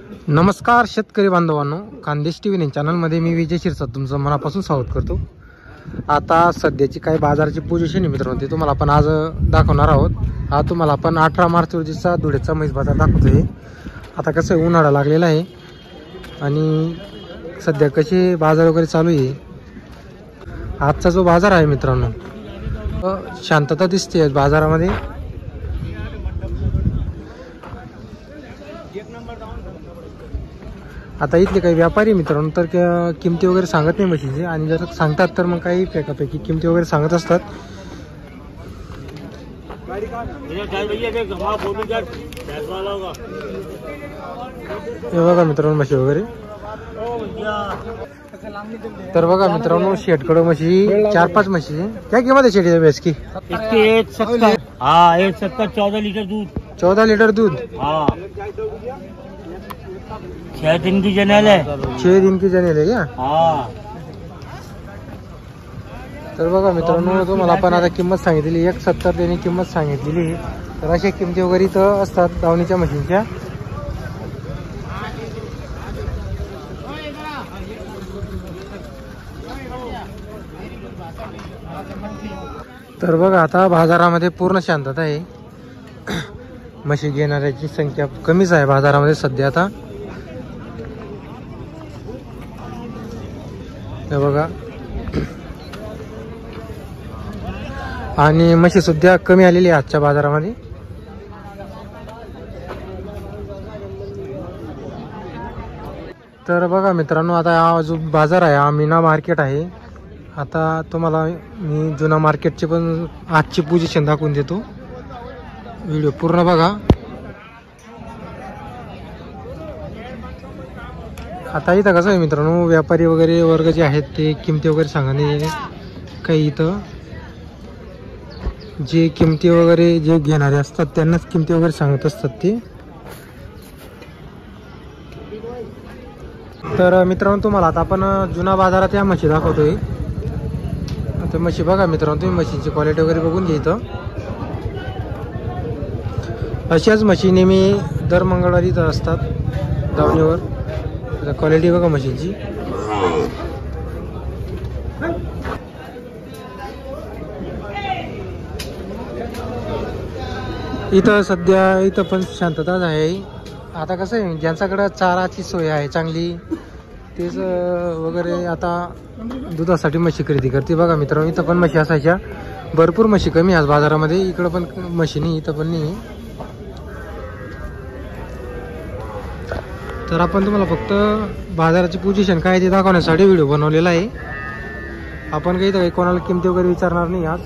नमस्कार शेतकरी बांधवांनो, खानदेश टीव्ही चॅनलमध्ये मी विजय शिरसाट तुमचं मनापासून स्वागत करतो। आता सध्याची काय बाजाराची पोझिशन आहे मित्रांनो, ते तुम्हाला आपण आज दाखवणार आहोत। हा तुम्हाला आपण 18 मार्च रोजीचा धुळ्याचा म्हैस बाजार दाखवतोय। आता कसं उन्हाळा लागलेला आहे आणि सध्या कसे बाजार वगैरे चालू आहे। आजचा जो बाजार आहे मित्रांनो, शांतता दिसते बाजारामध्ये। आता इथले काही व्यापारी मित्रांनो तर किमती वगैरे सांगत नाही म्हशीचे, आणि जर सांगतात तर मग काही एकापैकी किमती वगैरे सांगत असतात। हे बघा मित्रांनो म्हशी वगैरे, तर बघा मित्रांनो शेटकडे म्हशी 4-5 म्हशी आहे। क्या किंमत है शेट भैंस की? इसकी 170। हाँ 170, 14 लीटर दूध। 14 लीटर दूध। हाँ 6 दिन की जनेल है। 6 दिन की जनेल है क्या? हाँ। तर बघा मित्रांनो तुम्हाला आपण आता किंमत सांगितली 170 त्यांनी किंमत सांगितलेली। तर अशा किमती वगैरे इथं असतात दावणीच्या म्हशींच्या। तर बघा आता बाजारामध्ये पूर्ण शांतता आहे। म्हशी घेणाऱ्याची संख्या कमीच आहे बाजारामध्ये सध्या आता। हे बघा, आणि म्हशी सुद्धा कमी आलेली आहे आजच्या बाजारामध्ये। तर बघा मित्रांनो आता हा जो बाजार आहे हा मीना मार्केट आहे। आता तुम्हाला मी जुना मार्केटचे पण आजची पोझिशन दाखवून देतो, व्हिडिओ पूर्ण बघा। आता इथं कसं आहे मित्रांनो, व्यापारी वगैरे वर्ग जे आहेत ते किमती वगैरे सांगणे, काही इथं जे किमती वगैरे जे घेणारे असतात त्यांनाच किमती वगैरे सांगत असतात ते। तर मित्रांनो तुम्हाला आता आपण जुना बाजारात या म्हशी दाखवतोय। आता म्हशी बघा मित्रांनो, तुम्ही म्हशींची क्वालिटी वगैरे बघून घ्या। इथं अशाच म्हशी नेहमी दर मंगळवारी इथं असतात दावणीवर। क्वालिटी बघा म्हशींची। इथं सध्या इथं पण शांतताच आहे। आता कसं आहे, ज्यांच्याकडे चाराची सोय आहे चांगली तेच वगैरे आता दुधासाठी म्हशी खरेदी करते। बघा मित्रांनो इथं पण म्हशी असायच्या, भरपूर म्हशी कमी आज बाजारामध्ये। इकडं पण म्हशी नाही, इथं पण नाही। तर आपण तुम्हाला फक्त बाजाराची पोझिशन काय ते दाखवण्यासाठी व्हिडिओ बनवलेला आहे। आपण काही कोणाला किमती वगैरे विचारणार नाही आज।